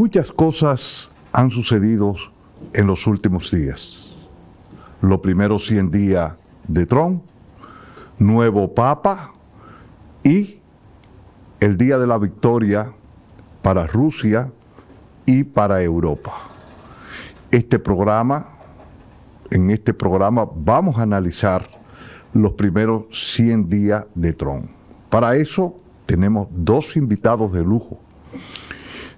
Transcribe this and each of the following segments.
Muchas cosas han sucedido en los últimos días. Los primeros 100 días de Trump, nuevo Papa y el día de la victoria para Rusia y para Europa. En este programa vamos a analizar los primeros 100 días de Trump. Para eso tenemos dos invitados de lujo.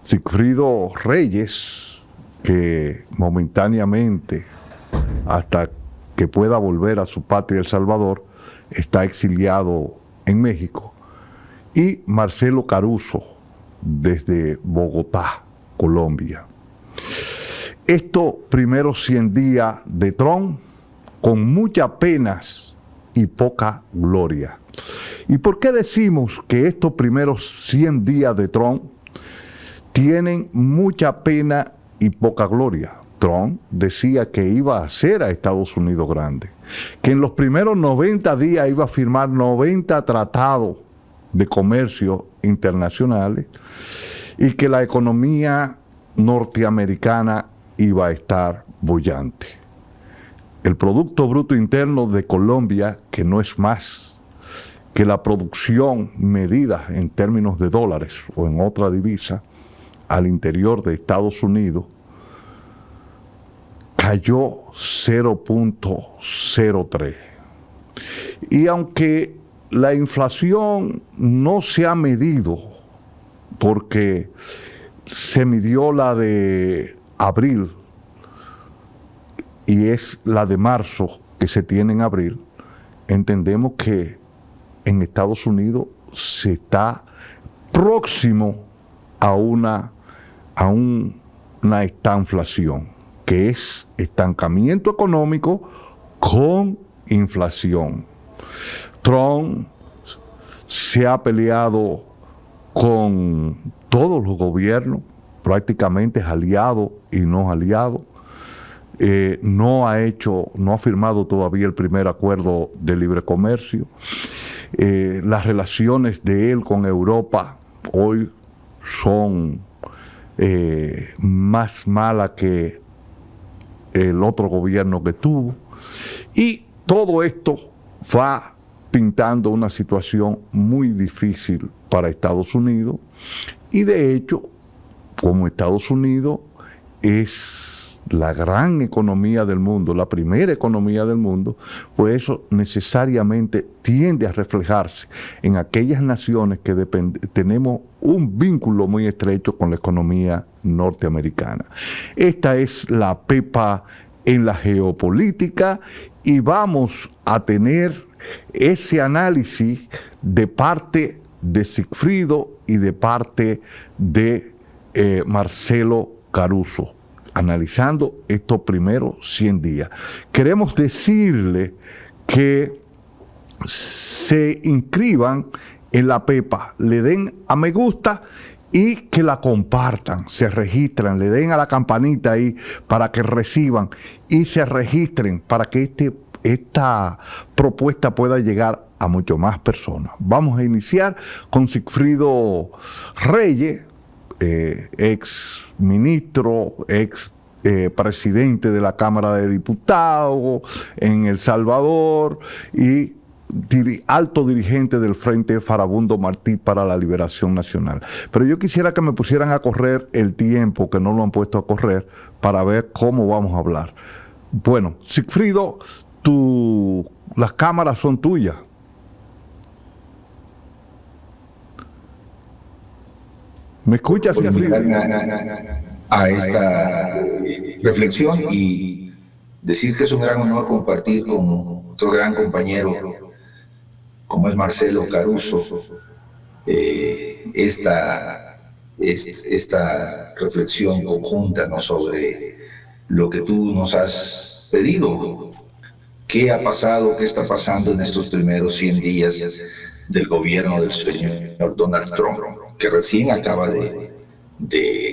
Sigfrido Reyes, que momentáneamente, hasta que pueda volver a su patria El Salvador, está exiliado en México, y Marcelo Caruso, desde Bogotá, Colombia. Estos primeros 100 días de Trump, con muchas penas y poca gloria. ¿Y por qué decimos que estos primeros 100 días de Trump tienen mucha pena y poca gloria? Trump decía que iba a hacer a Estados Unidos grande, que en los primeros 90 días iba a firmar 90 tratados de comercio internacionales y que la economía norteamericana iba a estar bollante. El Producto Bruto Interno de Colombia, que no es más que la producción medida en términos de dólares o en otra divisa al interior de Estados Unidos, cayó 0.03. Y aunque la inflación no se ha medido, porque se midió la de abril y es la de marzo que se tiene en abril, entendemos que en Estados Unidos se está próximo a una estanflación, que es estancamiento económico con inflación. Trump se ha peleado con todos los gobiernos, prácticamente aliados y no aliados. No ha firmado todavía el primer acuerdo de libre comercio. Las relaciones de él con Europa hoy son más malas que el otro gobierno que tuvo. Y todo esto va pintando una situación muy difícil para Estados Unidos. Y de hecho, como Estados Unidos es la gran economía del mundo, la primera economía del mundo, pues eso necesariamente tiende a reflejarse en aquellas naciones que tenemos un vínculo muy estrecho con la economía norteamericana. Esta es la pepa en la geopolítica y vamos a tener ese análisis de parte de Sigfrido y de parte de Marcelo Caruso, analizando estos primeros 100 días. Queremos decirle que se inscriban en la pepa, le den a me gusta y que la compartan, se registren, le den a la campanita ahí para que reciban y se registren para que esta propuesta pueda llegar a mucho más personas. Vamos a iniciar con Sigfrido Reyes, ex ministro, ex presidente de la Cámara de Diputados en El Salvador y alto dirigente del Frente Farabundo Martí para la Liberación Nacional. Pero yo quisiera que me pusieran a correr el tiempo, que no lo han puesto a correr, para ver cómo vamos a hablar. Bueno, Sigfrido, las cámaras son tuyas. ¿Me escuchas, Sigfrido? A esta reflexión y decir que es un gran honor compartir con otro gran compañero como es Marcelo Caruso esta reflexión conjunta, ¿no?, sobre lo que tú nos has pedido. ¿Qué ha pasado, qué está pasando en estos primeros 100 días del gobierno del señor Donald Trump, que recién acaba de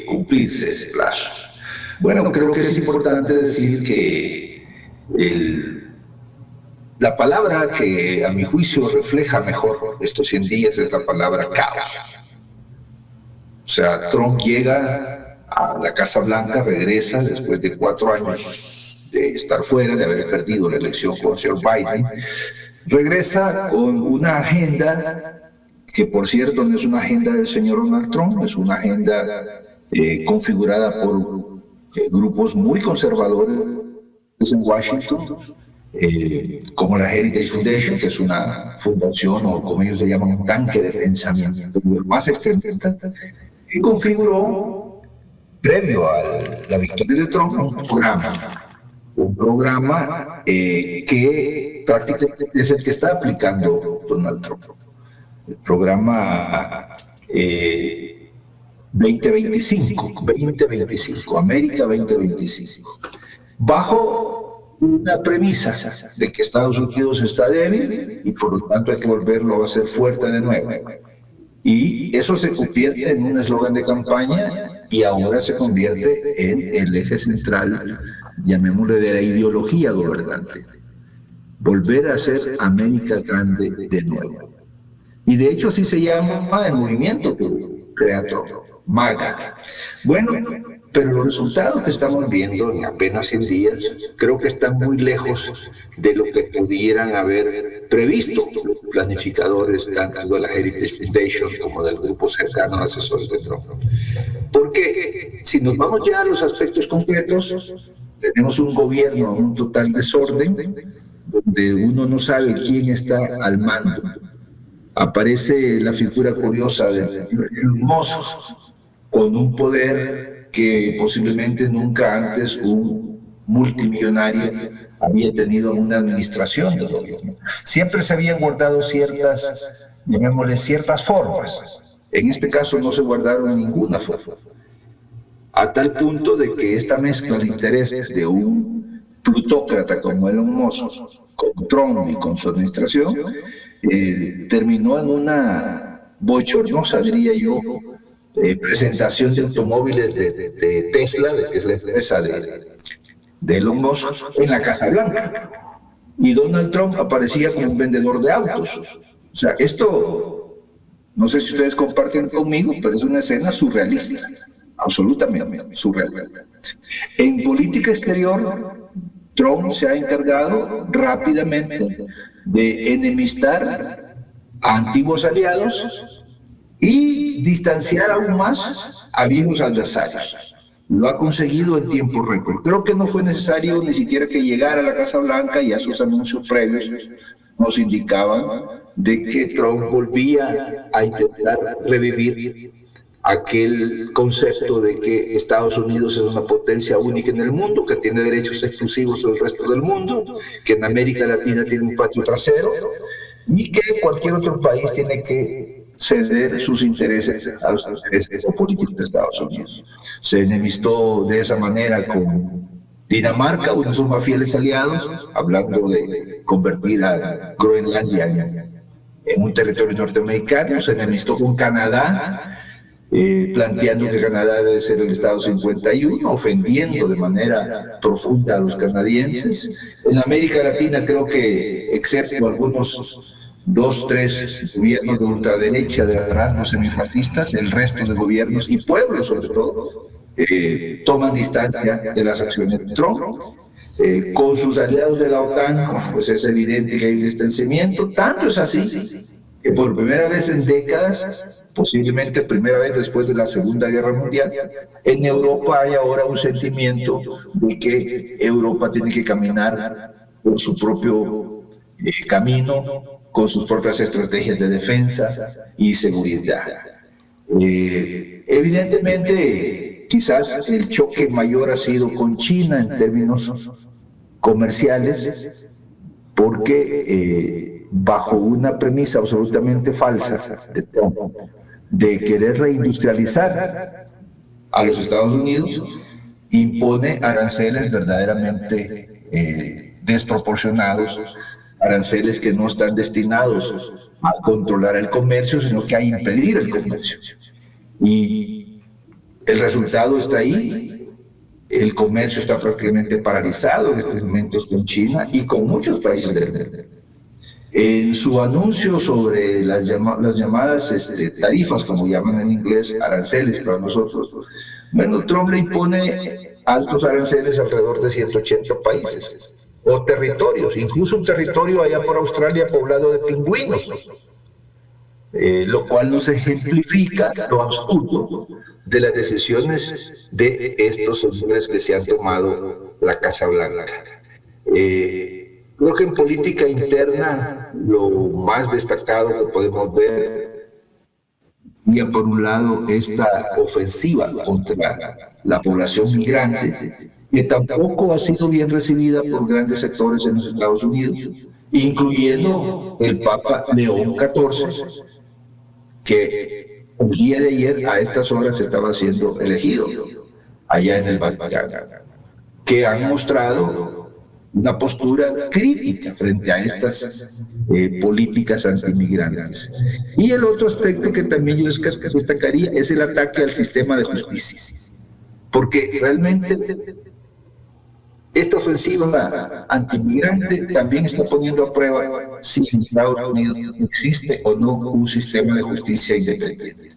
cumplirse ese plazo? Bueno, creo que es importante decir que la palabra que a mi juicio refleja mejor estos 100 días es la palabra caos. O sea, Trump llega a la Casa Blanca, regresa después de 4 años de estar fuera, de haber perdido la elección con el señor Biden, regresa con una agenda que, por cierto, no es una agenda del señor Donald Trump, es una agenda configurada por grupos muy conservadores en Washington, como la Heritage Foundation, que es una fundación, o como ellos le llaman, un tanque de pensamiento más extremista, que configuró, previo a la victoria de Trump, un programa que prácticamente es el que está aplicando Donald Trump. El programa 2025, América 2025, bajo una premisa de que Estados Unidos está débil y por lo tanto hay que volverlo a hacer fuerte de nuevo. Y eso se convierte en un eslogan de campaña y ahora se convierte en el eje central, llamémosle, de la ideología gobernante. Volver a hacer América grande de nuevo. Y de hecho así se llama el movimiento que crea Trump, MAGA. Bueno, pero los resultados que estamos viendo en apenas 100 días creo que están muy lejos de lo que pudieran haber previsto los planificadores tanto de la Heritage Foundation como del grupo cercano a asesores de Trump. Porque si nos vamos ya a los aspectos concretos, tenemos un gobierno en un total desorden, donde uno no sabe quién está al mando. Aparece la figura curiosa de Mossos, con un poder que posiblemente nunca antes un multimillonario había tenido en una administración del gobierno. Siempre se habían guardado ciertas, llamémosle, ciertas formas. En este caso no se guardaron ninguna forma. A tal punto de que esta mezcla de intereses de un plutócrata como Elon Musk, con Trump y con su administración, terminó en una bochornosa, diría yo, presentación de automóviles de Tesla, que es la empresa de Elon Musk, en la Casa Blanca. Y Donald Trump aparecía como un vendedor de autos. O sea, esto, no sé si ustedes comparten conmigo, pero es una escena surrealista, absolutamente surrealista. En política exterior, Trump se ha encargado rápidamente de enemistar a antiguos aliados y distanciar aún más a viejos adversarios. Lo ha conseguido en tiempo récord. Creo que no fue necesario ni siquiera que llegara a la Casa Blanca, y a sus anuncios previos nos indicaban de que Trump volvía a intentar revivir aquel concepto de que Estados Unidos es una potencia única en el mundo, que tiene derechos exclusivos sobre el resto del mundo, que en América Latina tiene un patio trasero y que cualquier otro país tiene que ceder sus intereses a los intereses políticos de Estados Unidos. Se enemistó de esa manera con Dinamarca, uno de sus más fieles aliados, hablando de convertir a Groenlandia en un territorio norteamericano. Se enemistó con Canadá, planteando que Canadá debe ser el Estado 51, ofendiendo de manera profunda a los canadienses. En América Latina creo que, excepto algunos 2, 3 gobiernos de ultraderecha de rasgos semifascistas, el resto de gobiernos y pueblos sobre todo toman distancia de las acciones de Trump. Con sus aliados de la OTAN, pues es evidente que hay un distanciamiento. Tanto es así que por primera vez en décadas, posiblemente primera vez después de la Segunda Guerra Mundial, en Europa hay ahora un sentimiento de que Europa tiene que caminar por su propio camino, con sus propias estrategias de defensa y seguridad. Evidentemente, quizás el choque mayor ha sido con China en términos comerciales, porque bajo una premisa absolutamente falsa de querer reindustrializar a los Estados Unidos, impone aranceles verdaderamente desproporcionados, aranceles que no están destinados a controlar el comercio, sino que a impedir el comercio. Y el resultado está ahí. El comercio está prácticamente paralizado en estos momentos con China y con muchos países del mundo. En su anuncio sobre las llamadas tarifas, como llaman en inglés, aranceles para nosotros, Bueno, Trump le impone altos aranceles alrededor de 180 países o territorios, incluso un territorio allá por Australia poblado de pingüinos, lo cual nos ejemplifica lo absurdo de las decisiones de estos hombres que se han tomado la Casa Blanca. Creo que en política interna lo más destacado que podemos ver, ya por un lado, esta ofensiva contra la población migrante, que tampoco ha sido bien recibida por grandes sectores en los Estados Unidos, incluyendo el Papa León XIV, que el día de ayer a estas horas estaba siendo elegido allá en el Vaticano, que han mostrado una postura crítica frente a estas políticas antimigrantes. Y el otro aspecto que también yo destacaría es el ataque al sistema de justicia, porque realmente esta ofensiva antimigrante también está poniendo a prueba si en Estados Unidos existe o no un sistema de justicia independiente.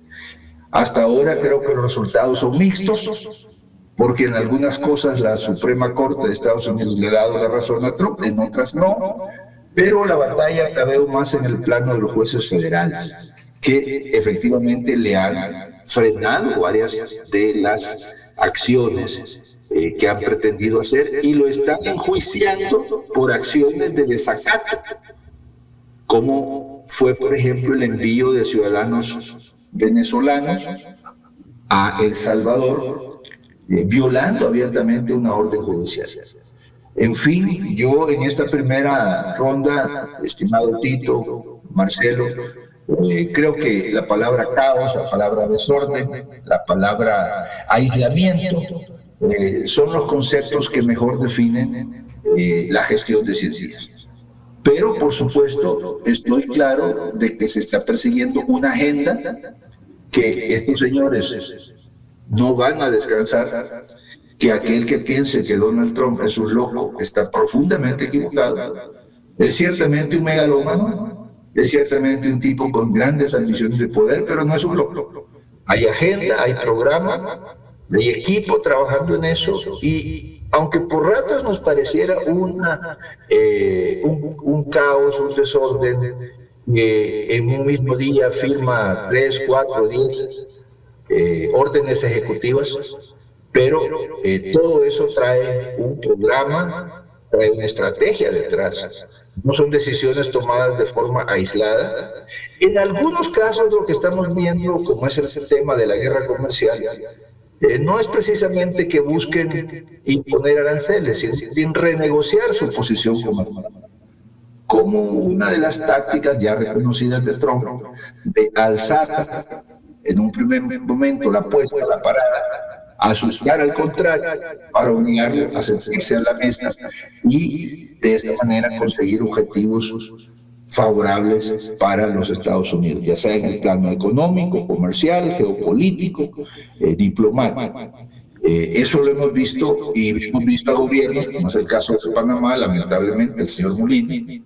Hasta ahora creo que los resultados son mixtos, porque en algunas cosas la Suprema Corte de Estados Unidos le ha dado la razón a Trump, en otras no, pero la batalla la veo más en el plano de los jueces federales, que efectivamente le han frenado varias de las acciones que han pretendido hacer y lo están enjuiciando por acciones de desacato, como fue, por ejemplo, el envío de ciudadanos venezolanos a El Salvador, violando abiertamente una orden judicial. En fin, yo en esta primera ronda, estimado Tito, Marcelo, creo que la palabra caos, la palabra desorden, la palabra aislamiento, son los conceptos que mejor definen la gestión de 100 días. Pero, por supuesto, estoy claro de que se está persiguiendo una agenda que estos señores no van a descansar, que aquel que piense que Donald Trump es un loco está profundamente equivocado. Es ciertamente un megalómano, es ciertamente un tipo con grandes ambiciones de poder, pero no es un loco. Hay agenda, hay programa, hay equipo trabajando en eso, y aunque por ratos nos pareciera un caos, un desorden, en un mismo día firma 3, 4, 10 órdenes ejecutivas, pero todo eso trae un programa, trae una estrategia detrás. No son decisiones tomadas de forma aislada. En algunos casos lo que estamos viendo, como es el tema de la guerra comercial, no es precisamente que busquen imponer aranceles, sino renegociar su posición comercial, como una de las tácticas ya reconocidas de Trump, de alzar en un primer momento la apuesta, la parada, asustar al contrario para obligarlo a sentarse a la mesa y de esta manera conseguir objetivos favorables para los Estados Unidos, ya sea en el plano económico, comercial, geopolítico, diplomático. Eso lo hemos visto, y hemos visto a gobiernos, como es el caso de Panamá, lamentablemente el señor Molina,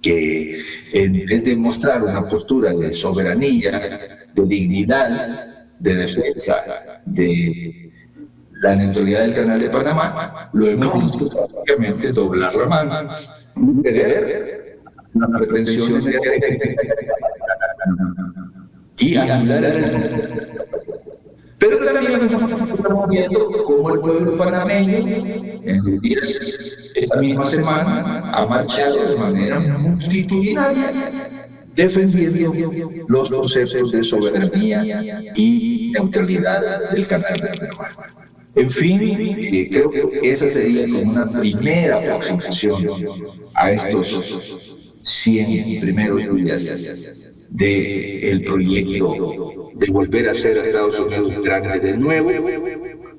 que en vez de mostrar una postura de soberanía, de dignidad, de defensa de la neutralidad del Canal de Panamá, lo hemos visto prácticamente doblar la mano, tener las pretensiones de y anular el. Pero también estamos viendo cómo el pueblo panameño en los días, esta misma semana, ha marchado de manera multitudinaria defendiendo los conceptos de soberanía y neutralidad del Canal de Panamá. En fin, creo que esa sería como una primera aproximación a estos 100 primeros días del proyecto de volver a ser a Estados Unidos grande de nuevo,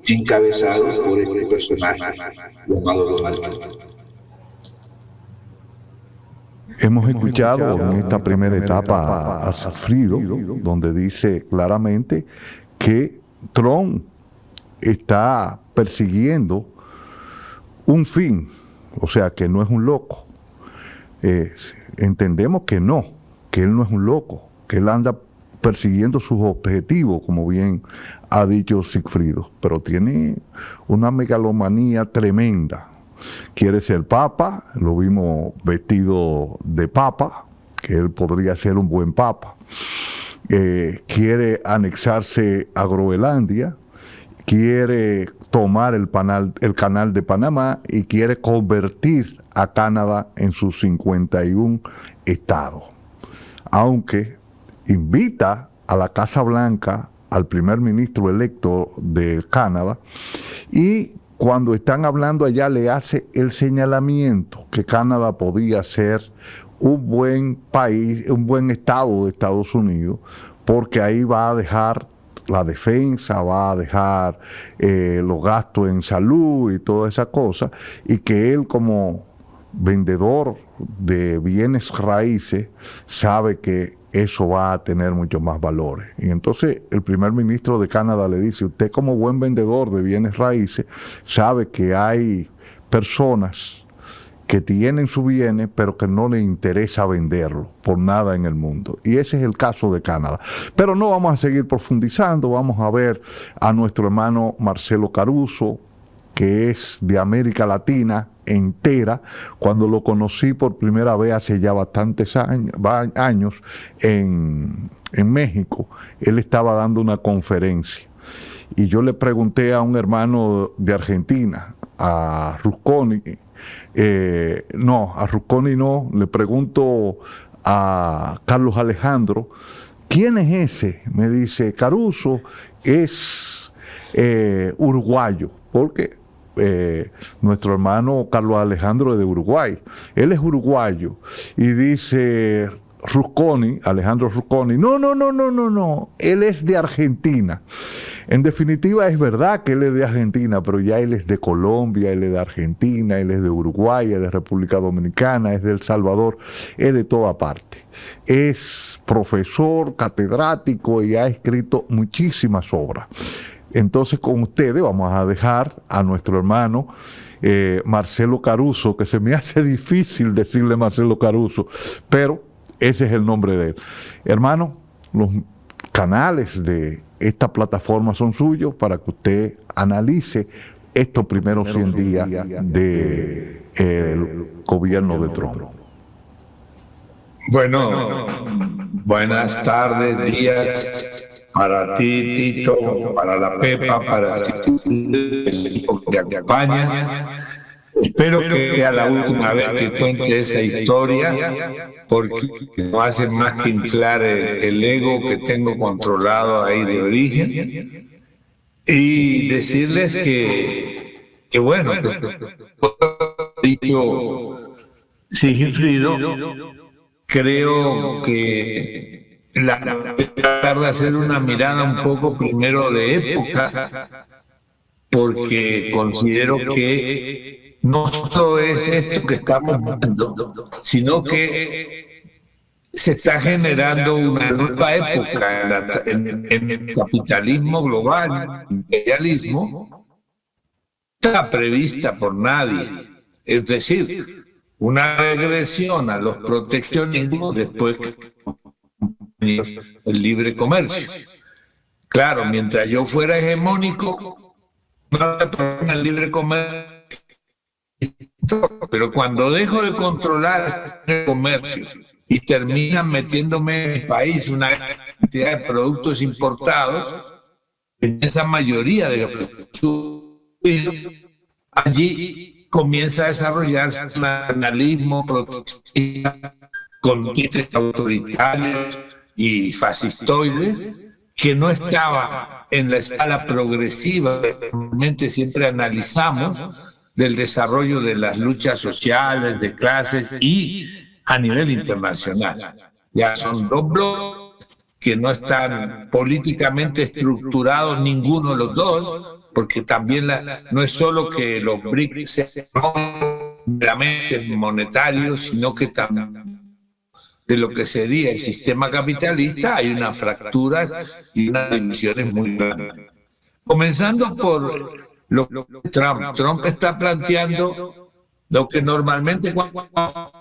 encabezado por este personaje llamado Donald Trump. Hemos escuchado en esta primera etapa a Sigfrido, donde dice claramente que Trump está persiguiendo un fin, o sea, que no es un loco. Entendemos que no, que él no es un loco, que él anda persiguiendo sus objetivos, como bien ha dicho Sigfrido, pero tiene una megalomanía tremenda. Quiere ser papa, lo vimos vestido de papa, que él podría ser un buen papa. Quiere anexarse a Groenlandia, quiere tomar el canal de Panamá y quiere convertir a Canadá en sus 51 estados. Aunque invita a la Casa Blanca al primer ministro electo de Canadá y cuando están hablando allá le hace el señalamiento que Canadá podía ser un buen país, un buen estado de Estados Unidos, porque ahí va a dejar la defensa, va a dejar los gastos en salud y toda esa cosa, y que él como vendedor de bienes raíces sabe que eso va a tener mucho más valores. Y entonces el primer ministro de Canadá le dice, usted como buen vendedor de bienes raíces sabe que hay personas que tienen sus bienes, pero que no les interesa venderlo por nada en el mundo. Y ese es el caso de Canadá. Pero no vamos a seguir profundizando, vamos a ver a nuestro hermano Marcelo Caruso, que es de América Latina entera. Cuando lo conocí por primera vez hace ya bastantes años en México, él estaba dando una conferencia. Y yo le pregunté a un hermano de Argentina, a Rusconi, a Rusconi no, le pregunto a Carlos Alejandro, ¿quién es ese? Me dice, Caruso es uruguayo, porque nuestro hermano Carlos Alejandro es de Uruguay, él es uruguayo, y dice Rusconi, Alejandro Rusconi, no, él es de Argentina. En definitiva es verdad que él es de Argentina, pero ya él es de Colombia, él es de Argentina, él es de Uruguay, es de República Dominicana, es de El Salvador, es de toda parte. Es profesor, catedrático y ha escrito muchísimas obras. Entonces con ustedes vamos a dejar a nuestro hermano Marcelo Caruso, que se me hace difícil decirle Marcelo Caruso, pero ese es el nombre de él. Hermano, los canales de esta plataforma son suyos para que usted analice estos primeros 100 días del gobierno de Trump. Bueno, buenas tardes, días para ti, Tito, para la Pepa, para el equipo que te acompaña. Espero que a la última vez que cuente esa historia, porque no hace más que inflar el ego que tengo controlado ahí de origen, y decirles que bueno, dicho Sigfrido, creo que tratar de hacer una mirada un poco primero de época, porque considero que no solo es esto que estamos viendo, sino que se está generando una nueva época en el capitalismo global, imperialismo, está prevista por nadie. Es decir, una regresión a los proteccionismos después que el libre comercio. Claro, mientras yo fuera hegemónico, no había problema el libre comercio. Pero cuando dejo de controlar el comercio y terminan metiéndome en mi país una cantidad de productos importados, en esa mayoría de los allí comienza a desarrollarse un nacionalismo proteccionista con títulos autoritarios y fascistoides que no estaba en la escala progresiva que normalmente siempre analizamos del desarrollo de las luchas sociales, de clases y a nivel internacional. Ya son dos bloques que no están políticamente estructurados ninguno de los dos, porque también no es solo que los BRICS sean meramente monetarios, sino que también de lo que sería el sistema capitalista hay una fractura y unas divisiones muy grandes. Comenzando por Trump está planteando lo que normalmente cuando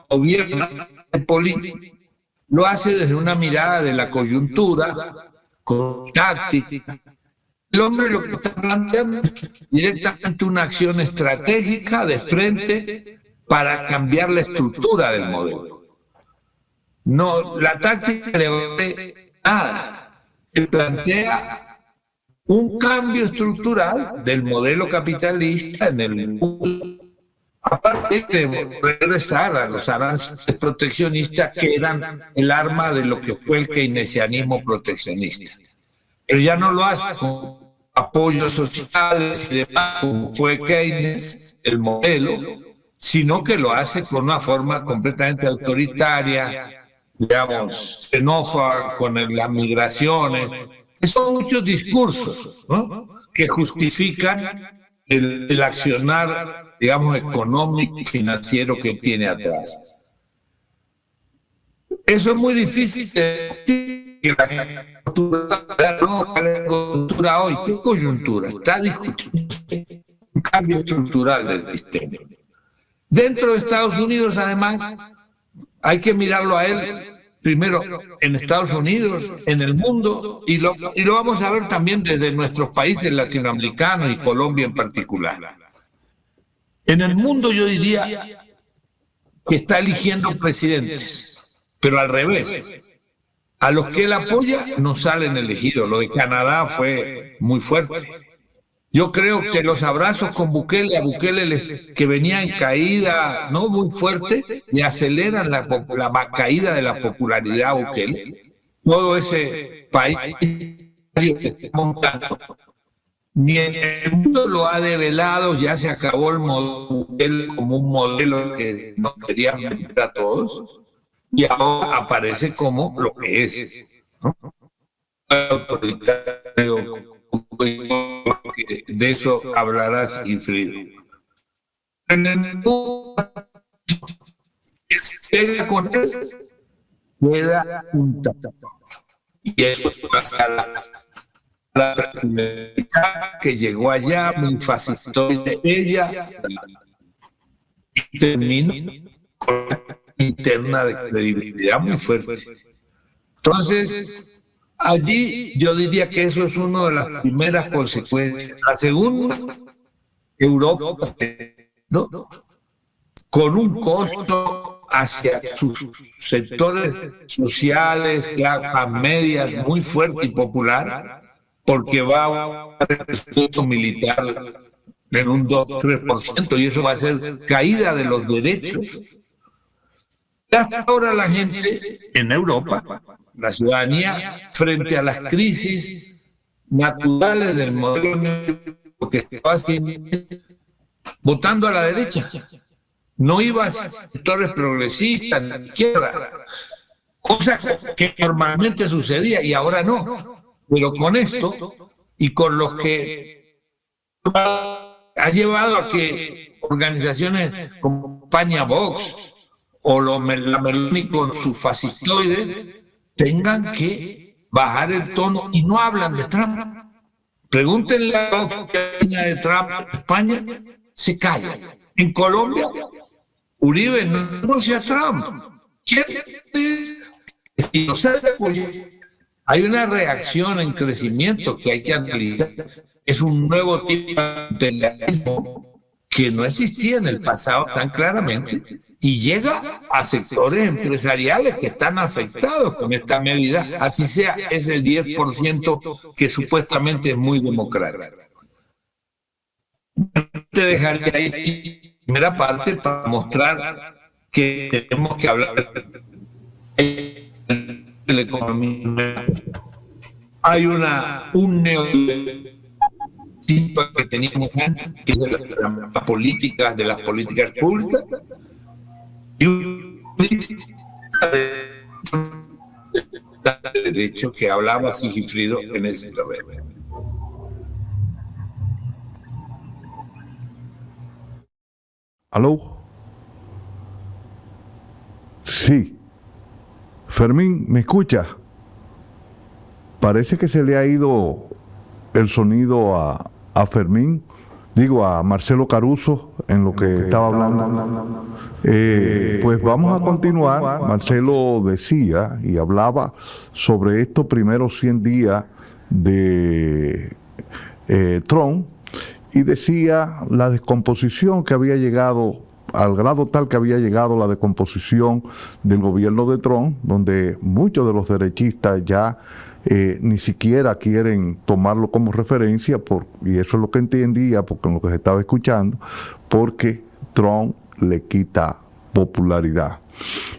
gobierna político lo hace desde una mirada de la coyuntura, con táctica. El hombre lo que está planteando es directamente una acción estratégica de frente para cambiar la estructura del modelo. No, la táctica le vale nada. Se plantea un cambio estructural del modelo capitalista en el mundo, aparte de regresar a los avances proteccionistas que eran el arma de lo que fue el keynesianismo proteccionista. Pero ya no lo hace con apoyos sociales y demás, como fue Keynes, el modelo, sino que lo hace con una forma completamente autoritaria, digamos, xenófoba, con las migraciones. Son muchos discursos, ¿no?, que justifican el accionar, digamos, económico y financiero que tiene atrás. Eso es muy difícil de que la coyuntura hoy. ¿Qué coyuntura? Está discutiendo un cambio estructural del sistema. Dentro de Estados Unidos, además, hay que mirarlo a él primero en Estados Unidos, en el mundo, y lo vamos a ver también desde nuestros países latinoamericanos y Colombia en particular. En el mundo yo diría que está eligiendo presidentes, pero al revés. A los que él apoya no salen elegidos. Lo de Canadá fue muy fuerte. Yo creo que los abrazos con Bukele, a Bukele que venía en caída no muy fuerte, le aceleran la caída de la popularidad a Bukele. Todo ese país que está montando, ni en el mundo lo ha develado, ya se acabó el modelo Bukele como un modelo que nos quería meter a todos, y ahora aparece como lo que es, ¿no? Autoritario. De eso hablará Sigifrido. En el mundo que se pega con él, queda un tapón. Y eso pasa a la presidenta que llegó allá, muy fascistoide ella, y terminó con una interna de credibilidad muy fuerte. Entonces, allí yo diría que eso es una de las primeras consecuencias. La segunda, Europa, ¿no?, con un costo hacia sus sectores sociales, clases medias, muy fuerte y popular, porque va a un presupuesto militar en un 2-3%, y eso va a ser caída de los derechos. Hasta ahora la gente en Europa, la ciudadanía, frente a las crisis naturales del modelo que estaba haciendo, votando a la derecha. No iba a sectores progresistas ni izquierda, cosa que normalmente sucedía y ahora no. Pero con esto y con los que ha llevado a que organizaciones como España Vox o la Meloni con su fascistoide tengan que bajar el tono y no hablan de Trump. Pregúntenle a la oficina de Trump en España, se callan. En Colombia, Uribe no conoce a Trump. ¿Quién es? Si no sabe apoyar, hay una reacción en crecimiento que hay que analizar. Es un nuevo tipo de legalismo que no existía en el pasado tan claramente y llega a sectores empresariales que están afectados con esta medida, así sea, es el 10% que supuestamente es muy democrático. Te dejaré ahí primera parte para mostrar que tenemos que hablar de la economía. Hay un neoliberalismo que teníamos antes, que es de las políticas públicas, y un derecho que hablaba Sigifrido en ese terreno. ¿Aló? Sí. Fermín, ¿me escucha? Parece que se le ha ido el sonido a Fermín. a Marcelo Caruso en lo que estaba hablando. Pues vamos a continuar. Marcelo decía y hablaba sobre estos primeros 100 días de Trump, y decía la descomposición que había llegado, al grado tal que había llegado la descomposición del gobierno de Trump, donde muchos de los derechistas ya ni siquiera quieren tomarlo como referencia, y eso es lo que entendía, porque en lo que se estaba escuchando, porque Trump le quita popularidad.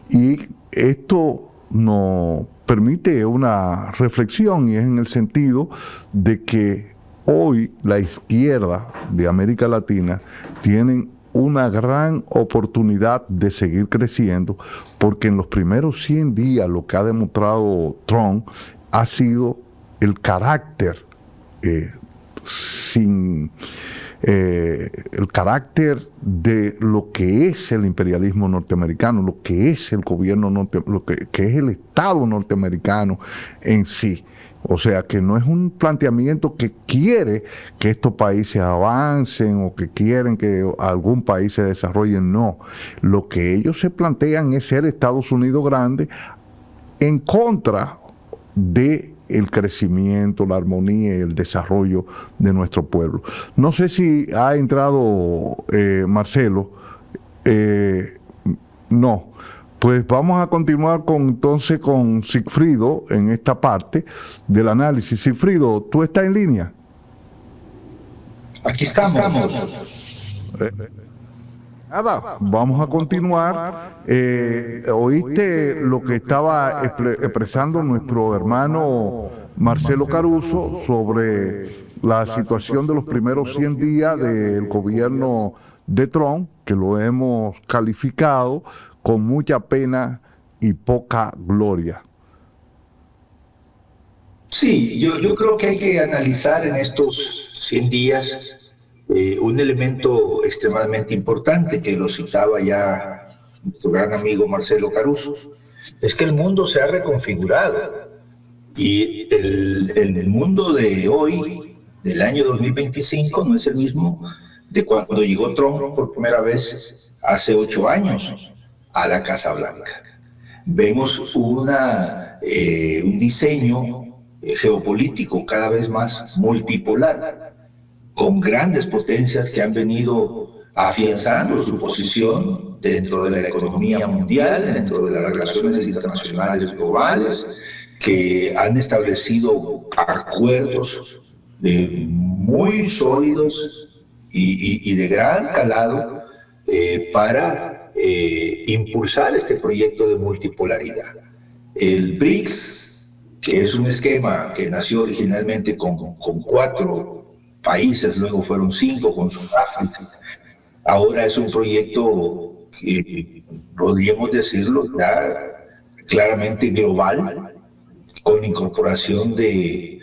Y esto nos permite una reflexión, y es en el sentido de que hoy la izquierda de América Latina tienen una gran oportunidad de seguir creciendo, porque en los primeros 100 días lo que ha demostrado Trump ha sido el carácter el carácter de lo que es el imperialismo norteamericano, lo que es el gobierno lo que es el Estado norteamericano en sí. O sea, que no es un planteamiento que quiere que estos países avancen o que quieren que algún país se desarrolle, no. Lo que ellos se plantean es ser Estados Unidos grande en contra de el crecimiento, la armonía y el desarrollo de nuestro pueblo. No sé si ha entrado Marcelo. No. Pues vamos a continuar entonces con Sigfrido en esta parte del análisis. Sigfrido, ¿tú estás en línea? Aquí estamos. Nada, vamos a continuar. Oíste lo que estaba expresando nuestro hermano Marcelo Caruso sobre la situación de los primeros 100 días del gobierno de Trump, que lo hemos calificado con mucha pena y poca gloria. Sí, yo creo que hay que analizar en estos 100 días un elemento extremadamente importante que lo citaba ya nuestro gran amigo Marcelo Caruso, es que el mundo se ha reconfigurado y el mundo de hoy, del año 2025, no es el mismo de cuando llegó Trump por primera vez hace 8 años a la Casa Blanca. Vemos un diseño geopolítico cada vez más multipolar, con grandes potencias que han venido afianzando su posición dentro de la economía mundial, dentro de las relaciones internacionales globales, que han establecido acuerdos muy sólidos y de gran calado para impulsar este proyecto de multipolaridad. El BRICS, que es un esquema que nació originalmente con 4 países, luego fueron 5 con Sudáfrica, ahora es un proyecto que podríamos decirlo ya claramente global, con incorporación de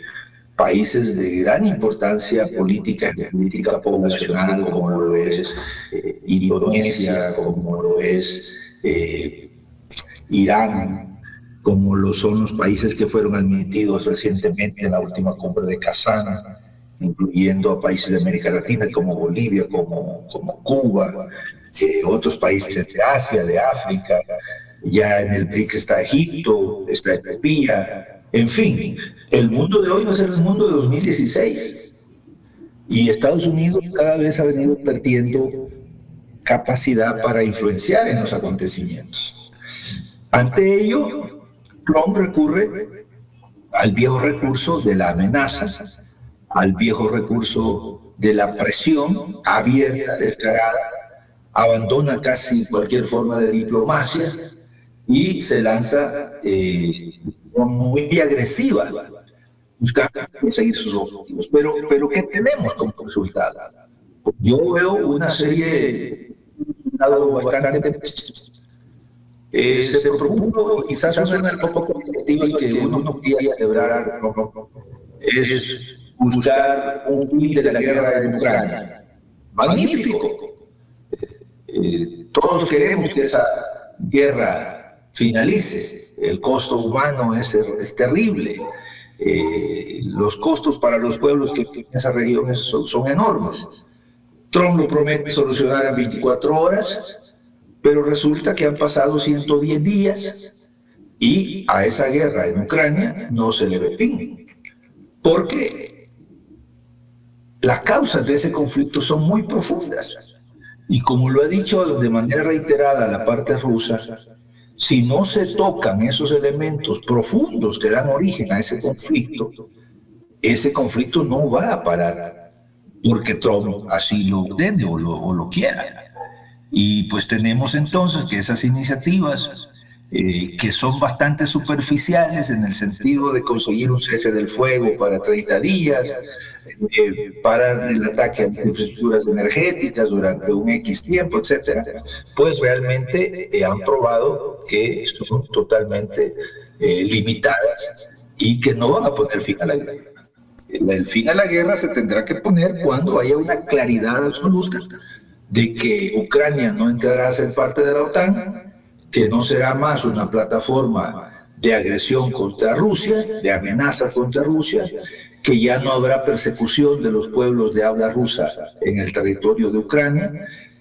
países de gran importancia política y política poblacional, como lo es Indonesia, como lo es Irán, como lo son los países que fueron admitidos recientemente en la última cumbre de Kazán, incluyendo a países de América Latina como Bolivia, como Cuba, otros países de Asia, de África. Ya en el BRICS está Egipto, está Etiopía. En fin, el mundo de hoy no es el mundo de 2016. Y Estados Unidos cada vez ha venido perdiendo capacidad para influenciar en los acontecimientos. Ante ello, Trump recurre al viejo recurso de la amenaza, al viejo recurso de la presión abierta, descarada, abandona casi cualquier forma de diplomacia y se lanza muy agresiva, buscando conseguir sus objetivos. Pero ¿qué tenemos como resultado? Yo veo una serie bastante... se propuso, quizás una de las pocas perspectivas que uno no quería celebrar, es buscar un fin de la guerra en Ucrania. Magnífico. Todos queremos que esa guerra finalice. El costo humano es terrible. Los costos para los pueblos que en esa región son enormes. Trump lo promete solucionar en 24 horas, pero resulta que han pasado 110 días y a esa guerra en Ucrania no se le ve fin, porque las causas de ese conflicto son muy profundas. Y como lo ha dicho de manera reiterada la parte rusa, si no se tocan esos elementos profundos que dan origen a ese conflicto no va a parar, porque Trump así lo ordene o lo quiera. Y pues tenemos entonces que esas iniciativas, que son bastante superficiales en el sentido de conseguir un cese del fuego para 30 días, parar el ataque a infraestructuras energéticas durante un X tiempo, etcétera, pues realmente han probado que son totalmente limitadas y que no van a poner fin a la guerra. El fin a la guerra se tendrá que poner cuando haya una claridad absoluta de que Ucrania no entrará a ser parte de la OTAN, que no será más una plataforma de agresión contra Rusia, de amenaza contra Rusia, que ya no habrá persecución de los pueblos de habla rusa en el territorio de Ucrania,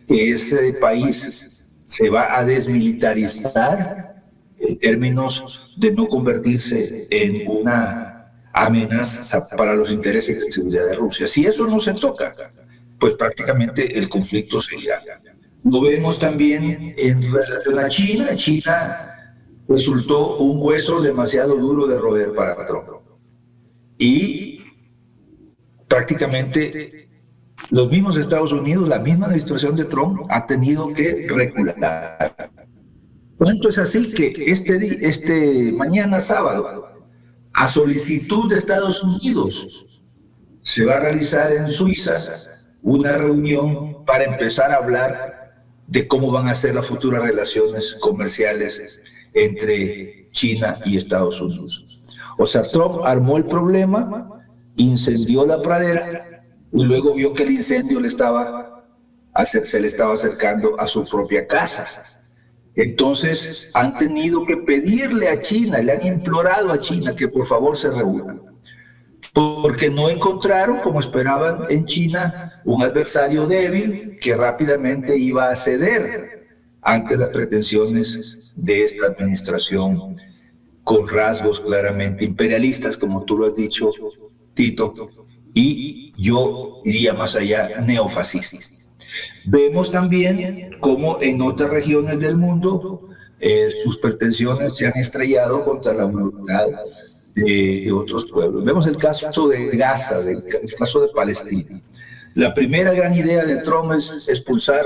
que ese país se va a desmilitarizar en términos de no convertirse en una amenaza para los intereses de seguridad de Rusia. Si eso no se toca, pues prácticamente el conflicto seguirá. Lo vemos también en relación a China. China resultó un hueso demasiado duro de roer para Trump. Y prácticamente los mismos Estados Unidos, la misma administración de Trump, ha tenido que recular. Tanto es así que este mañana sábado, a solicitud de Estados Unidos, se va a realizar en Suiza una reunión para empezar a hablar de cómo van a ser las futuras relaciones comerciales entre China y Estados Unidos. O sea, Trump armó el problema, incendió la pradera y luego vio que el incendio se le estaba acercando a su propia casa. Entonces han tenido que pedirle a China, le han implorado a China que por favor se reúnan, porque no encontraron, como esperaban en China, un adversario débil que rápidamente iba a ceder ante las pretensiones de esta administración con rasgos claramente imperialistas, como tú lo has dicho, Tito, y yo iría más allá, neofascistas. Vemos también cómo en otras regiones del mundo sus pretensiones se han estrellado contra la voluntad de otros pueblos. Vemos el caso de Gaza, el caso de Palestina. La primera gran idea de Trump es expulsar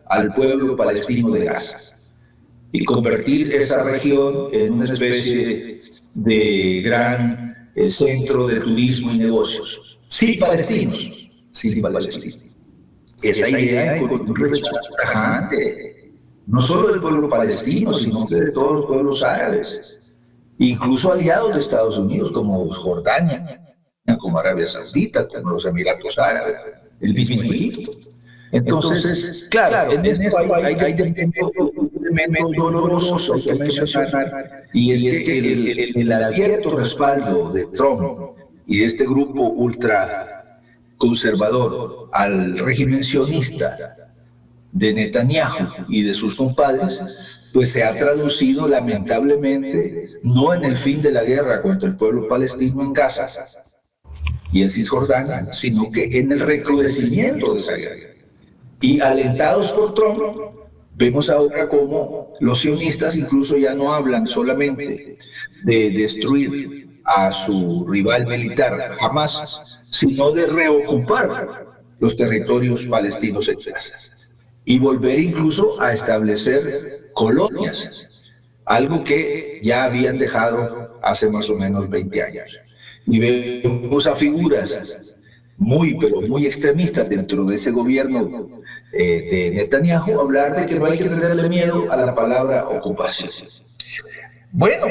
al pueblo palestino de Gaza y convertir esa región en una especie de gran centro de turismo y negocios. Sin palestinos, sin palestinos. Esa idea con un rechazo tajante, no solo del pueblo palestino, sino que de todos los pueblos árabes, incluso aliados de Estados Unidos, como Jordania, como Arabia Saudita, como los Emiratos Árabes, el mismo Egipto. Entonces, claro, en este país hay un elemento doloroso que mencionar, y es que el abierto respaldo de Trump y de este grupo ultra conservador al régimen sionista de Netanyahu y de sus compadres, pues se ha traducido lamentablemente no en el fin de la guerra contra el pueblo palestino en Gaza y en Cisjordania, sino que en el recrudecimiento de esa guerra. Y alentados por Trump, vemos ahora cómo los sionistas incluso ya no hablan solamente de destruir a su rival militar, Hamas, sino de reocupar los territorios palestinos en Gaza y volver incluso a establecer colonias, algo que ya habían dejado hace más o menos 20 años. Y vemos a figuras pero muy extremistas dentro de ese gobierno de Netanyahu hablar de que no hay que tenerle miedo a la palabra ocupación. Bueno,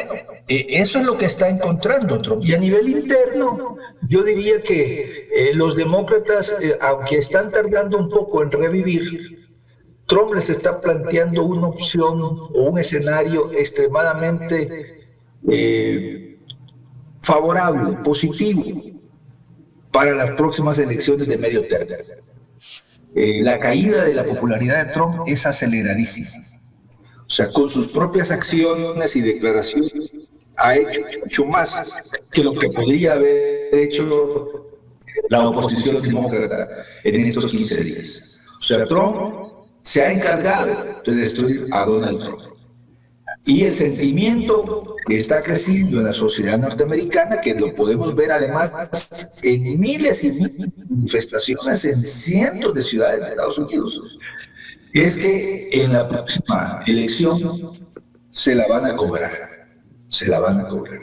eso es lo que está encontrando Trump. Y a nivel interno, yo diría que los demócratas, aunque están tardando un poco en revivir, Trump les está planteando una opción o un escenario extremadamente favorable, positivo, para las próximas elecciones de medio término. la caída de la popularidad de Trump es aceleradísima. O sea, con sus propias acciones y declaraciones ha hecho mucho más que lo que podría haber hecho la oposición demócrata en estos 15 días. O sea, Trump se ha encargado de destruir a Donald Trump. Y el sentimiento que está creciendo en la sociedad norteamericana, que lo podemos ver además en miles y miles de manifestaciones en cientos de ciudades de Estados Unidos, es que en la próxima elección se la van a cobrar, se la van a cobrar.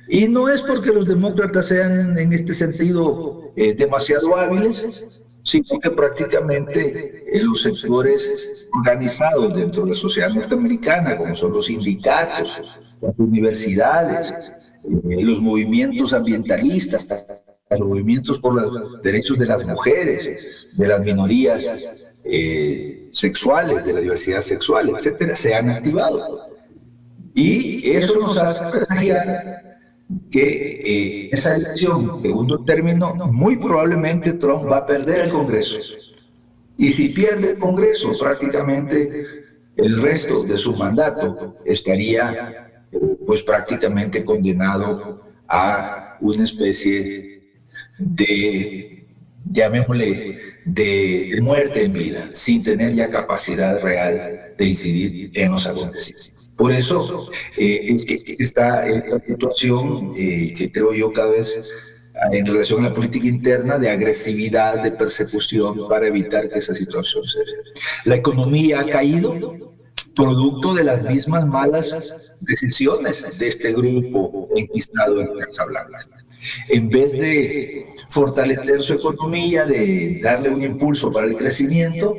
Y no es porque los demócratas sean en este sentido demasiado hábiles, sino que prácticamente los sectores organizados dentro de la sociedad norteamericana, como son los sindicatos, las universidades, los movimientos ambientalistas, los movimientos por los derechos de las mujeres, de las minorías sexuales, de la diversidad sexual, etcétera, se han activado. Y eso nos hace presagiar que esa elección, segundo término, muy probablemente Trump va a perder el Congreso. Y si pierde el Congreso, prácticamente el resto de su mandato estaría pues prácticamente condenado a una especie de, llamémosle, de muerte en vida, sin tener ya capacidad real de incidir en los acontecimientos. Por eso esta situación que creo yo cada vez en relación a la política interna de agresividad, de persecución para evitar que esa situación se dé. La economía ha caído producto de las mismas malas decisiones de este grupo enquistado en la Casa Blanca. En vez de fortalecer su economía, de darle un impulso para el crecimiento,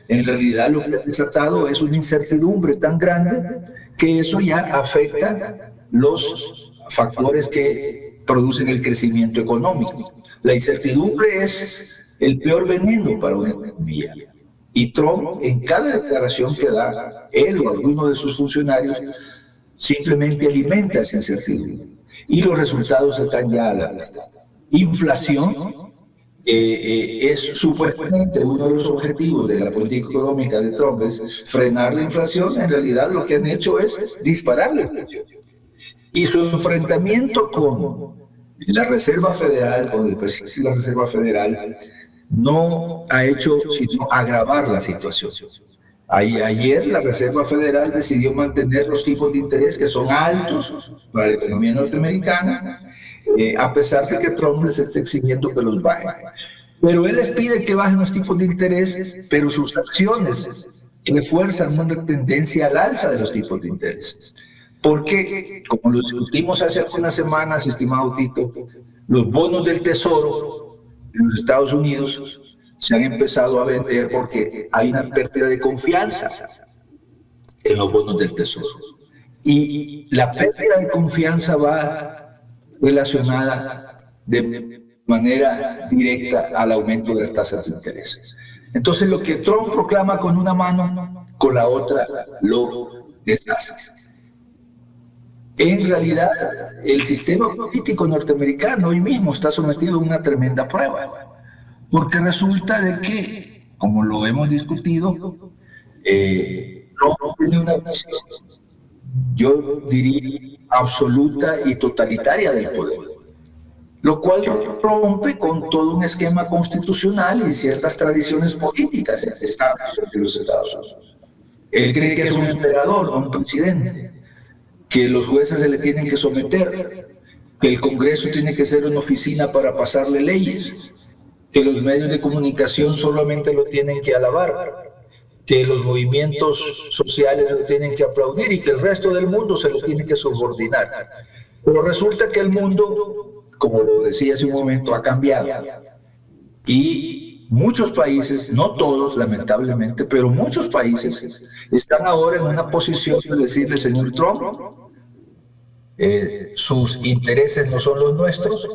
en realidad lo que ha desatado es una incertidumbre tan grande que eso ya afecta los factores que producen el crecimiento económico. La incertidumbre es el peor veneno para una economía. Y Trump, en cada declaración que da, él o alguno de sus funcionarios, simplemente alimenta esa incertidumbre. Y los resultados están ya a la vista. Inflación es supuestamente uno de los objetivos de la política económica de Trump, es frenar la inflación. En realidad lo que han hecho es disparar la inflación. Y su enfrentamiento con la Reserva Federal, con el presidente de la Reserva Federal, no ha hecho sino agravar la situación. Ayer la Reserva Federal decidió mantener los tipos de interés que son altos para la economía norteamericana, a pesar de que Trump les esté exigiendo que los bajen. Pero él les pide que bajen los tipos de interés, pero sus acciones refuerzan una tendencia al alza de los tipos de interés. Porque, como lo discutimos hace algunas semanas, estimado Tito, los bonos del Tesoro en los Estados Unidos se han empezado a vender porque hay una pérdida de confianza en los bonos del Tesoro. Y la pérdida de confianza va relacionada de manera directa al aumento de las tasas de interés. Entonces, lo que Trump proclama con una mano, con la otra lo deshace. En realidad, el sistema político norteamericano hoy mismo está sometido a una tremenda prueba. Porque resulta de que, como lo hemos discutido, no tiene una visión, yo diría, absoluta y totalitaria del poder, lo cual rompe con todo un esquema constitucional y ciertas tradiciones políticas en los Estados Unidos. Él cree que es un emperador o un presidente, que los jueces se le tienen que someter, que el Congreso tiene que ser una oficina para pasarle leyes, que los medios de comunicación solamente lo tienen que alabar, que los movimientos sociales lo tienen que aplaudir y que el resto del mundo se lo tiene que subordinar. Pero resulta que el mundo, como lo decía hace un momento, ha cambiado. Y muchos países, no todos lamentablemente, pero muchos países están ahora en una posición de decirle, señor Trump, sus intereses no son los nuestros,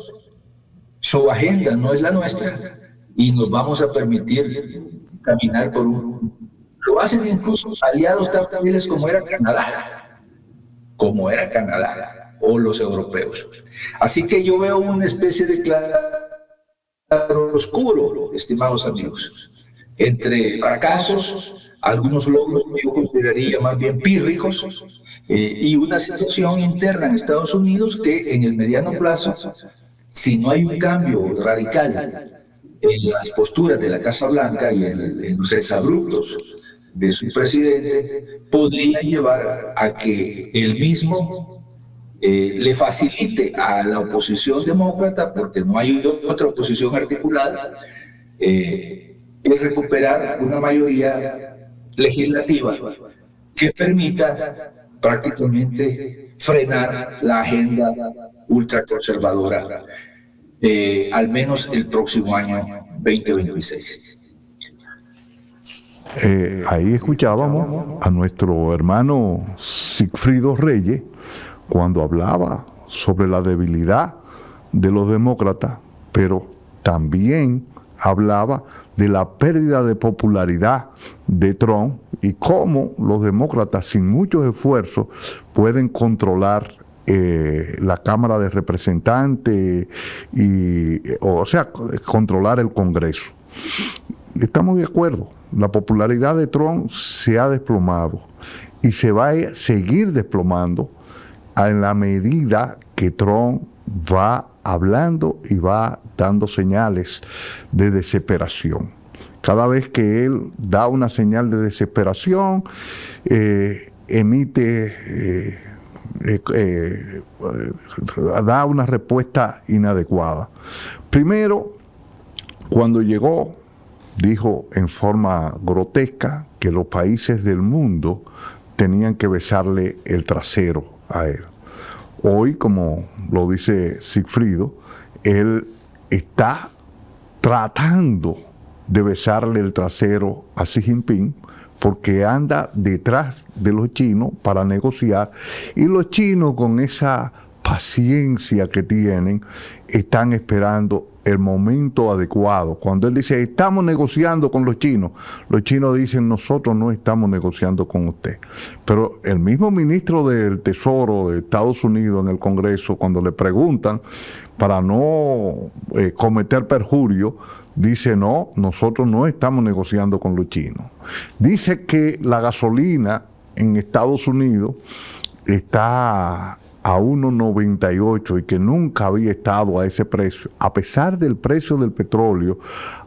su agenda no es la nuestra y nos vamos a permitir caminar por un... Lo hacen incluso aliados tan débiles como era Canadá o los europeos. Así que yo veo una especie de claro oscuro, estimados amigos. entre fracasos, algunos logros que yo consideraría más bien pírricos, y una situación interna en Estados Unidos que en el mediano plazo, si no hay un cambio radical en las posturas de la Casa Blanca y en los exabruptos de su presidente, podría llevar a que él mismo le facilite a la oposición demócrata, porque no hay otra oposición articulada, el recuperar una mayoría legislativa que permita prácticamente frenar la agenda ultraconservadora, al menos el próximo año 2026. Ahí escuchábamos a nuestro hermano Sigfrido Reyes cuando hablaba sobre la debilidad de los demócratas, pero también hablaba de la pérdida de popularidad de Trump y cómo los demócratas sin muchos esfuerzos pueden controlar la Cámara de Representantes o sea, controlar el Congreso. Estamos de acuerdo, la popularidad de Trump se ha desplomado y se va a seguir desplomando en la medida que Trump va hablando y va dando señales de desesperación. Cada vez que él da una señal de desesperación, da una respuesta inadecuada. Primero, cuando llegó, dijo en forma grotesca que los países del mundo tenían que besarle el trasero a él. Hoy, como lo dice Sigfrido, él está tratando de besarle el trasero a Xi Jinping porque anda detrás de los chinos para negociar, y los chinos, con esa paciencia que tienen, están esperando el momento adecuado. Cuando él dice, estamos negociando con los chinos dicen, nosotros no estamos negociando con usted. Pero el mismo ministro del Tesoro de Estados Unidos en el Congreso, cuando le preguntan, para no cometer perjurio, dice, no, nosotros no estamos negociando con los chinos. Dice que la gasolina en Estados Unidos está a 1.98 y que nunca había estado a ese precio, a pesar del precio del petróleo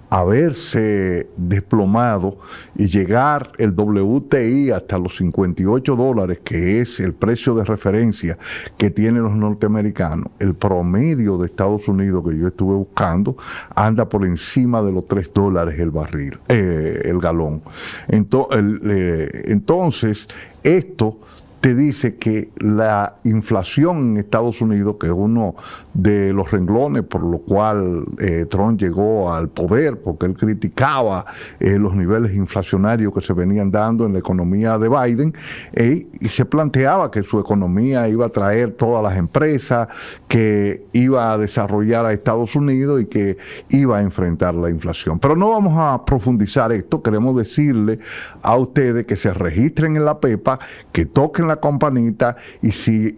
haberse desplomado y llegar el WTI hasta los $58, que es el precio de referencia que tienen los norteamericanos. El promedio de Estados Unidos que yo estuve buscando anda por encima de los $3 el barril, el galón. Entonces, esto te dice que la inflación en Estados Unidos, que es uno de los renglones por lo cual Trump llegó al poder, porque él criticaba los niveles inflacionarios que se venían dando en la economía de Biden, y se planteaba que su economía iba a traer todas las empresas, que iba a desarrollar a Estados Unidos y que iba a enfrentar la inflación. Pero no vamos a profundizar esto, queremos decirle a ustedes que se registren en la PEPA, que toquen la campanita, y si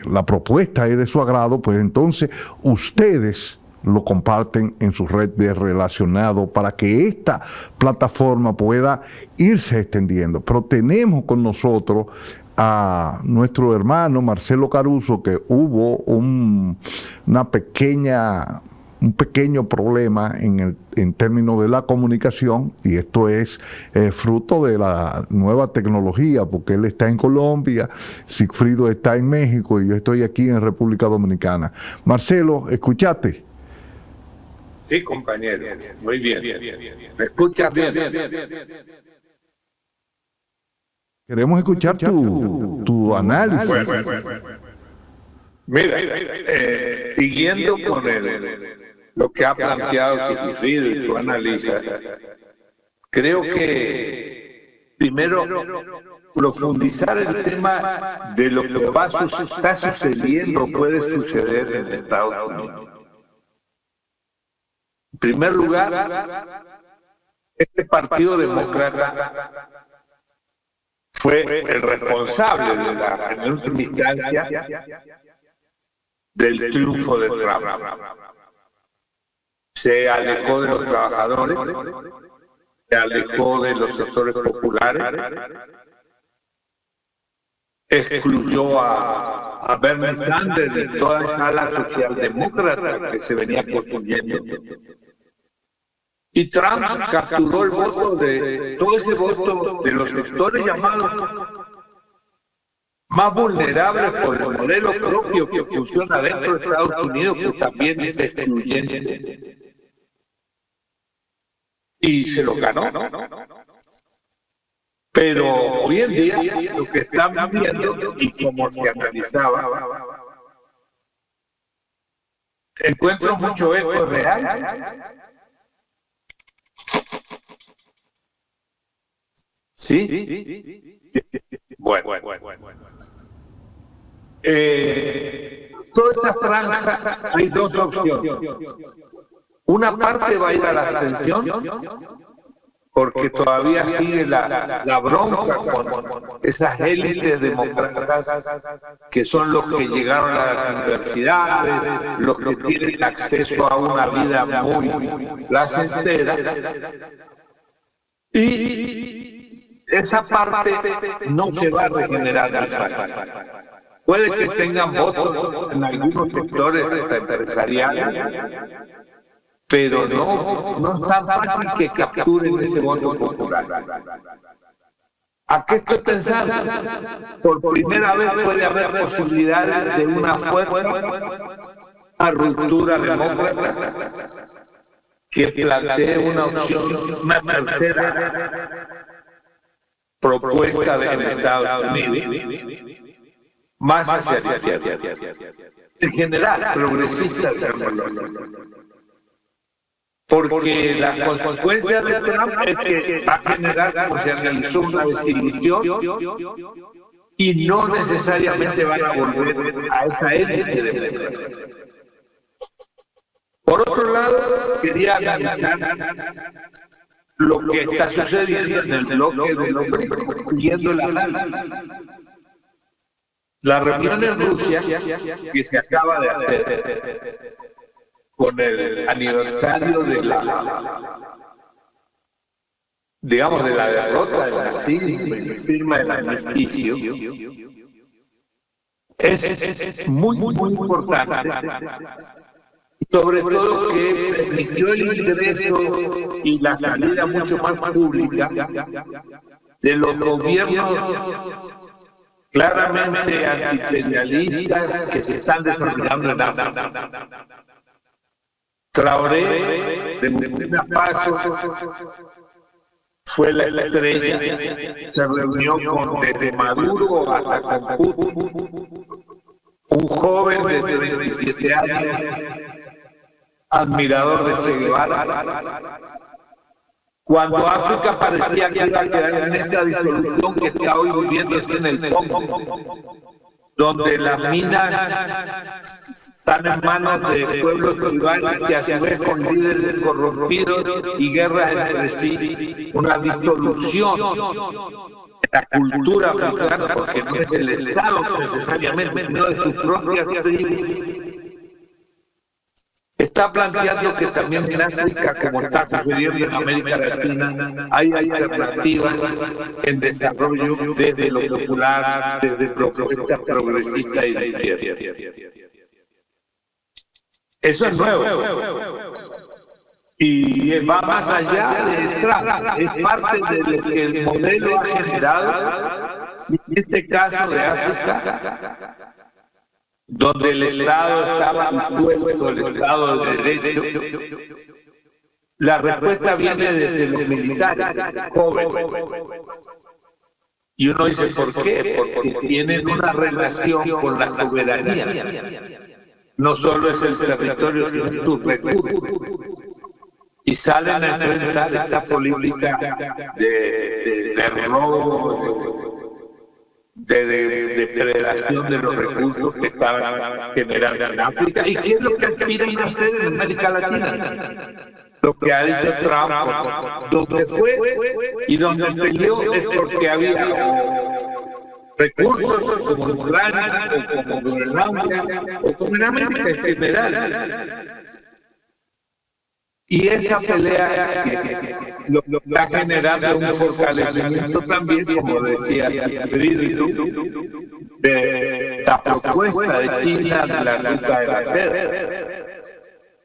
la propuesta es de su agrado, pues entonces ustedes lo comparten en su red de relacionados para que esta plataforma pueda irse extendiendo. Pero tenemos con nosotros a nuestro hermano Marcelo Caruso, que hubo un pequeño problema en términos de la comunicación, y esto es fruto de la nueva tecnología, porque él está en Colombia, Sigfrido está en México y yo estoy aquí en República Dominicana. Marcelo, ¿escuchaste? Sí, compañero, muy bien. ¿Me escuchas bien? Queremos escuchar tu análisis. Bueno. Mira, siguiendo con lo que ha planteado Sigfrido y tu análisis, creo que primero profundizar el tema de lo que está sucediendo, puede suceder en Estados Unidos. En primer lugar, este Partido Demócrata fue el responsable en última instancia del triunfo de Trump. se alejó de los trabajadores, se alejó de los sectores populares, excluyó a Bernie Sanders de toda esa ala socialdemócrata que se venía construyendo. Y Trump capturó el voto de todo ese voto de los sectores llamados más vulnerables por el modelo propio que funciona dentro de Estados Unidos, que también es excluyente. Y se lo ganó. Pero hoy en día lo que están viendo y como se analizaba, encuentro mucho eco real. ¿Sí? Bueno. Toda esa franja hay dos opciones. Una parte va a ir a la abstención, porque todavía sigue la bronca con esas élites demócratas que son los que llegaron a las universidades, los que tienen acceso a una vida muy placentera. Y esa parte no se va a regenerar al fácil. Puede que tengan votos en algunos sectores empresariales, pero no es tan fácil que capturen ese voto popular. ¿A qué estoy pensando? Por primera vez puede haber posibilidades de una fuerza, una ruptura demócrata que plantee una opción, una tercera propuesta de Estados Unidos, más hacia en general, progresista. Porque las consecuencias de Trump es que va a generar, como se realizó, una desilusión y no necesariamente van a volver a esa élite de. Por otro lado, quería analizar lo que está sucediendo en el bloque del hombre, siguiendo el análisis. La reunión en Rusia, que se acaba de hacer con el aniversario de la derrota del nazismo y la firma del armisticio, es muy importante, sobre todo que permitió el ingreso y la salida mucho más pública de los gobiernos claramente antiimperialistas que se están desarrollando en África. Traoré de Burkina Faso fue la estrella, se reunió con desde Maduro hasta con un joven de 37 años, admirador de Che Guevara. Cuando África parecía que iba a quedar en esa disolución que está hoy viviéndose en el Congo, donde las minas están en manos de pueblos tribales que a su vez con líderes corrompidos y guerras entre sí, una disolución de la cultura africana, porque no es el Estado necesariamente, sino de sus propias tribus. Está planteando que también en África, como está sucediendo en América Latina, hay alternativas en desarrollo desde lo popular, desde propuestas progresistas y de izquierda. Eso es nuevo. Y va más allá de Trump. Es parte de lo que el modelo ha generado, en este caso de África, donde el Estado estaba disuelto, el Estado de Derecho. La respuesta viene desde los militares jóvenes. Y uno dice, ¿por qué? Porque tienen una relación con la soberanía. No solo es el territorio, sino sus recursos. Y salen a enfrentar esta política de robo, de depredación de los recursos que estaban generando en África. ¿Y qué es lo que aspiran a hacer en América Latina? Lo que ha dicho Trump, donde fue y donde peleó es porque había recursos como en Ucrania, o como en Groenlandia, o como en América en general. Y esa pelea lo está generando un fortalecimiento también, como decía Frido, de la propuesta de China de la ruta de la seda.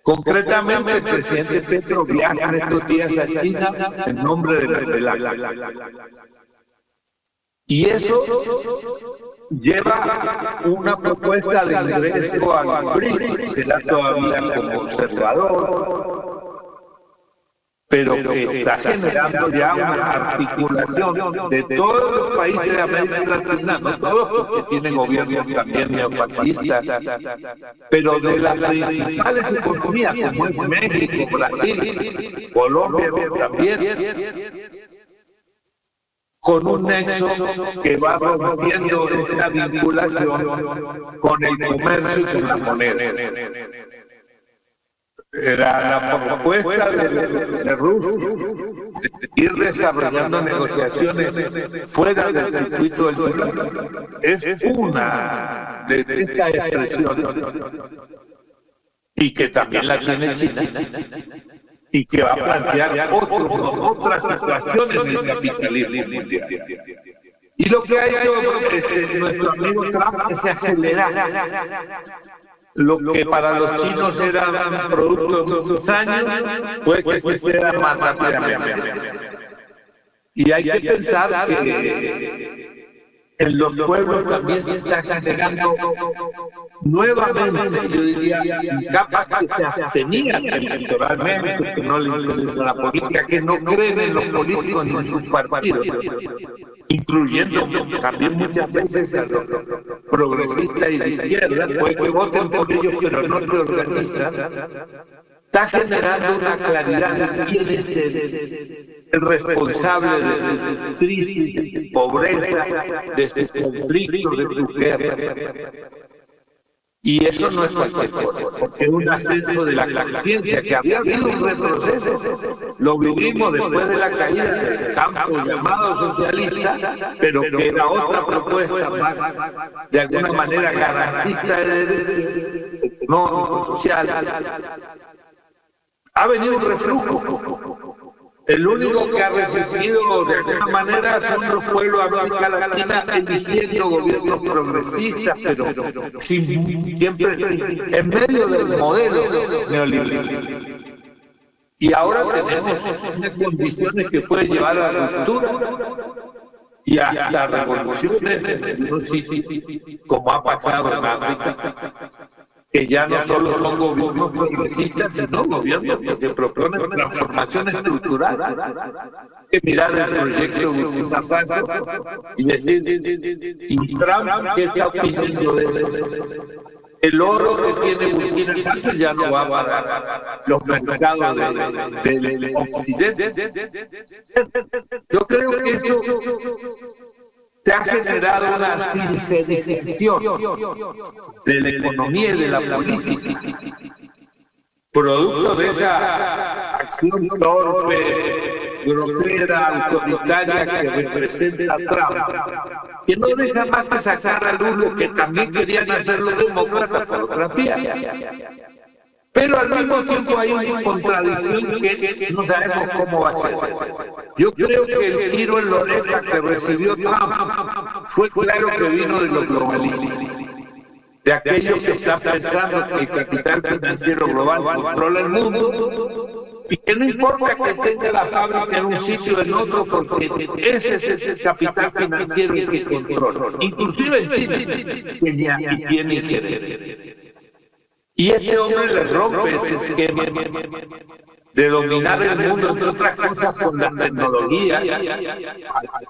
Concretamente, el presidente Petro viaja en estos días a China en nombre de la CELAC. Y eso lleva una propuesta de ingreso al BRICS, será todavía como observador, pero que está generando ya una articulación de todos los países de América Latina, no todos porque tienen gobiernos también neofascistas, pero de las principales economías como es México, Brasil, Colombia también, con un nexo que va rompiendo esta vinculación con el comercio y con la moneda. Era la propuesta de Rusia de ir desarrollando negociaciones fuera del circuito del dólar. Es una de estas expresiones y que también la tiene China y que va a plantear otras situaciones del capitalismo mundial. Y lo que ha hecho nuestro amigo Trump es acelerar lo que para los chinos era un producto de muchos años, puede que se sea más rápidamente. Y hay que pensar que en los pueblos también se está generando nuevamente, yo diría, capas que se abstenían electoralmente, que no le interesa la política, que no creen en los políticos ni en sus partidos, incluyendo también muchas veces a los progresistas y de izquierda, pues que voten por ellos, pero no se organizan. Está generando una claridad de quién es el responsable de su crisis, de su pobreza, de su conflicto, de su guerra. Y eso no es cualquier cosa, porque es un ascenso de la conciencia, que había habido un retroceso. Lo vivimos después de la caída del campo llamado socialista, pero que era otra propuesta más, de alguna manera, garantista de derechos, no social. Ha venido un reflujo. El único que ha resistido de alguna manera son los pueblos de América Latina, eligiendo gobiernos progresistas, pero siempre en medio del modelo neoliberal. Y ahora tenemos unas condiciones que pueden llevar a la ruptura y hasta revoluciones, como ha pasado en África, que ya no solo son gobiernos progresistas, sino gobiernos que proponen transformación estructural. Hay que mirar el proyecto de Burkina Faso y decir, ¿y Trump qué está opinando de eso? El oro que tiene Burkina Faso ya no va para los mercados del occidente. Yo creo que esto se ha generado una sincerización de la economía y de la política, producto de esa acción torpe, grosera, autoritaria que representa Trump, que no deja más que sacar a luz lo que también querían hacer los demócratas por otra vía. Pero al mismo tiempo hay una contradicción que no sabemos cómo va a ser. Yo creo que el tiro en la oreja que recibió Trump fue claro que vino de los globalistas, de aquellos que están pensando que el capital financiero global controla el mundo y que no importa que tenga la fábrica en un sitio o en otro, porque ese es el capital financiero que controla. Inclusive en China tenía y tiene injerencia. Y este hombre le rompe ese esquema de dominar el mundo, entre otras cosas, con la tecnología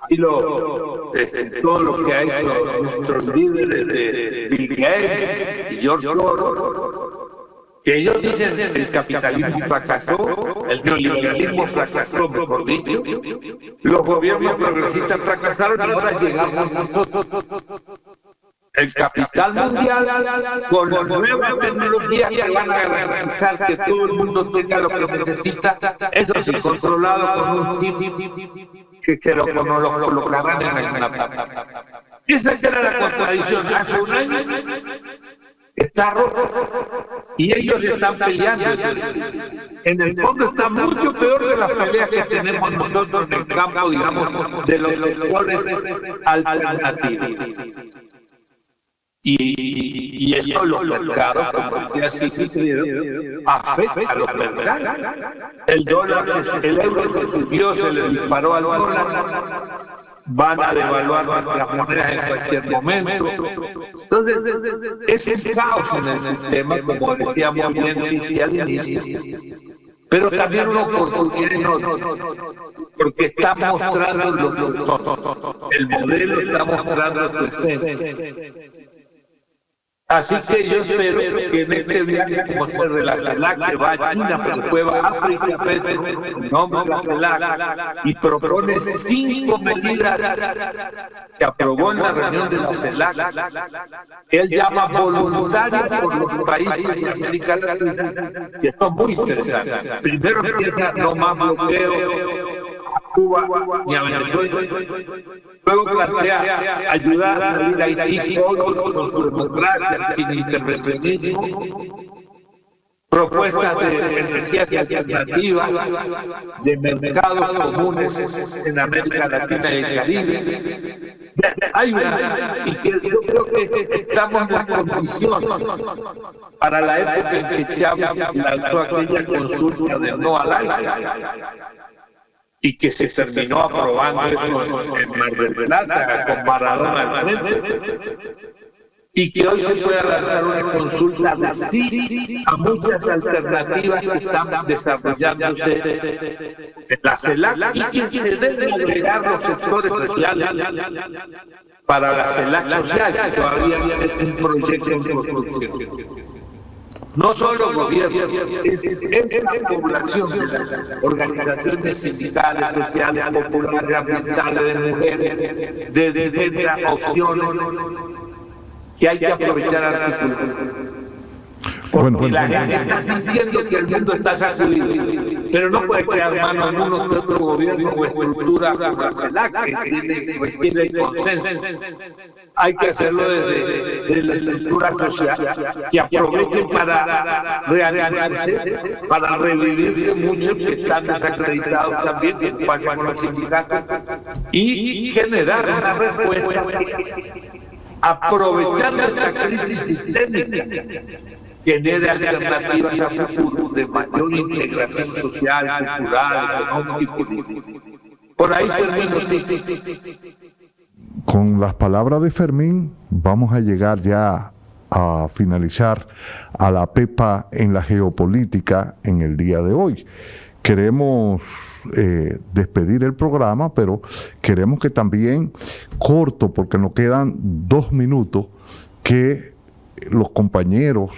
y todo lo que ha hecho nuestros líderes de Bill Gates y George Soros, que ellos dicen que el capitalismo fracasó, el neoliberalismo fracasó, mejor dicho, los gobiernos progresistas fracasaron y ahora llegamos nosotros. El capital mundial con las nuevas tecnologías que van a garantizar que todo el mundo tenga lo que necesita, eso sí, controlado con un chip que lo colocarán en alguna parte. Esa era la contradicción. Hace un año está roto y ellos están peleando. En el fondo está mucho peor de las peleas que tenemos nosotros en el campo, digamos, de los sectores alternativos. Y esto los mercados, como decía Sigfrido, afecta a los mercados. El euro se subió, se le disparó al dólar, van a devaluar nuestras monedas en cualquier momento. Entonces, es un caos en el sistema, como decíamos bien Cici al inicio, pero también una oportunidad enorme, porque está mostrando el modelo, está mostrando su esencia. Así que yo espero que en este viaje, como se de la CELAC, que va a China, pero después va a África, nombre de la CELAC, y propone 5 medidas que aprobó en la reunión de la CELAC. Él llama voluntarias por los países de América Latina, que esto es muy interesante. Primero empieza no más bloqueo a Cuba y a Venezuela. Luego plantea ayudar a salir a Haití solo con su democracia, sin intervencionismo. Propuestas de energías alternativas, de mercados comunes en América Latina y el Caribe. Y que yo creo que estamos en la condición para la época en que Chávez lanzó aquella consulta de no al aire, y que se terminó aprobando eso en Mar del Plata con Maradona al frente, y que hoy se puede lanzar una consulta de sí a muchas alternativas que están desarrollándose en la CELAC, y que se deben agregar los sectores sociales para la CELAC social, que todavía es un proyecto en construcción. No solo el gobierno, es la población, organizaciones sindicales, sociales, populares, ambientales, de mujeres, de defensa, opciones, que hay que aprovechar articular. Porque la gente está sintiendo que el mundo está sacudido, pero no puede quedar mano en uno que otro gobierno o estructura como la CELAC, que requiere el consenso. Hay que hacerlo desde la estructura social, que aprovechen para reanudarse, para revivirse muchos que están desacreditados también, que pasan con los sindicatos, y generar una respuesta aprovechando esta crisis sistémica, genere alternativas a futuro de mayor integración social, cultural, económica y política. Por ahí termino. Con las palabras de Fermín, vamos a llegar ya a finalizar a la PEPA en la geopolítica en el día de hoy. Queremos despedir el programa, pero queremos que también, corto, porque nos quedan 2 minutos, que los compañeros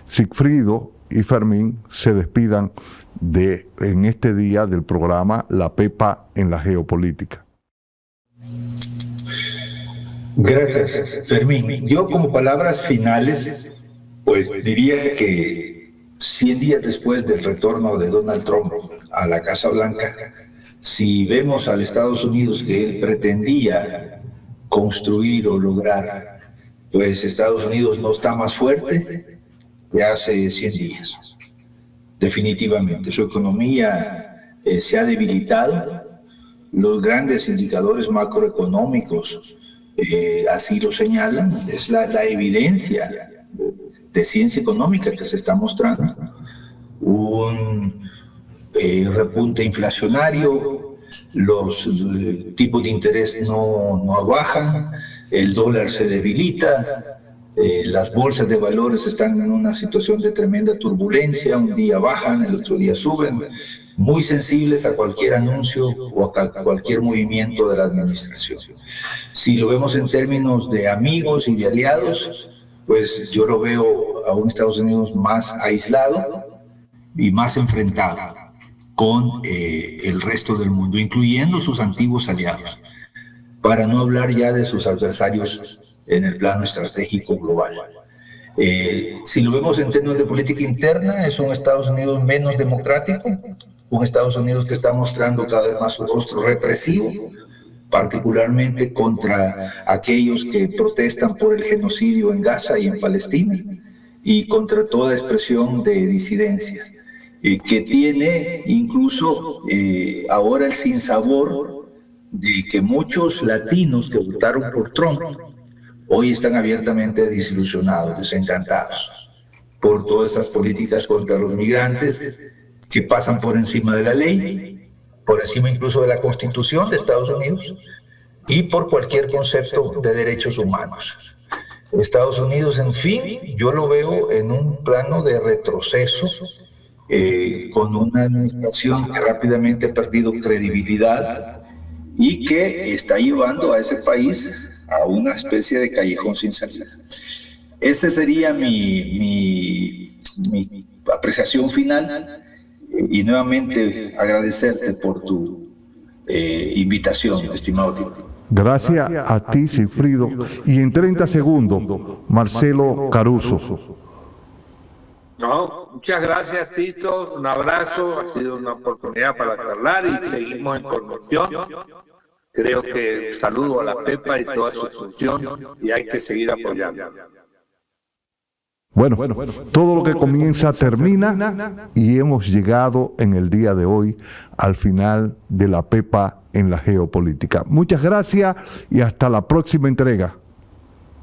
Sigfrido y Fermín se despidan en este día del programa La PEPA en la geopolítica. Gracias, Fermín. Yo, como palabras finales, pues diría que 100 días después del retorno de Donald Trump a la Casa Blanca, si vemos al Estados Unidos que él pretendía construir o lograr, pues Estados Unidos no está más fuerte que hace 100 días. Definitivamente, su economía se ha debilitado. Los grandes indicadores macroeconómicos así lo señalan. Es la evidencia de ciencia económica que se está mostrando. Un repunte inflacionario, los tipos de interés no bajan, el dólar se debilita, las bolsas de valores están en una situación de tremenda turbulencia, un día bajan, el otro día suben, muy sensibles a cualquier anuncio o a cualquier movimiento de la administración. Si lo vemos en términos de amigos y de aliados, pues yo lo veo a un Estados Unidos más aislado y más enfrentado con el resto del mundo, incluyendo sus antiguos aliados, para no hablar ya de sus adversarios en el plano estratégico global. Si lo vemos en términos de política interna, es un Estados Unidos menos democrático, un Estados Unidos que está mostrando cada vez más su rostro represivo, particularmente contra aquellos que protestan por el genocidio en Gaza y en Palestina, y contra toda expresión de disidencia, que tiene incluso ahora el sinsabor de que muchos latinos que votaron por Trump hoy están abiertamente desilusionados, desencantados por todas estas políticas contra los migrantes que pasan por encima de la ley, por encima incluso de la Constitución de Estados Unidos y por cualquier concepto de derechos humanos. Estados Unidos, en fin, yo lo veo en un plano de retroceso, con una administración que rápidamente ha perdido credibilidad y que está llevando a ese país a una especie de callejón sin salida. Esa sería mi apreciación final, y nuevamente agradecerte por tu invitación, estimado Tito. Gracias a ti, Sigfrido. Y en 30 segundos, Marcelo Caruso. No, muchas gracias, Tito. Un abrazo. Ha sido una oportunidad para charlar y seguimos en conmoción. Creo que saludo a la Pepa y toda su función y hay que seguir apoyando. Bueno, todo lo que comienza termina y hemos llegado en el día de hoy al final de la Pepa en la geopolítica. Muchas gracias y hasta la próxima entrega.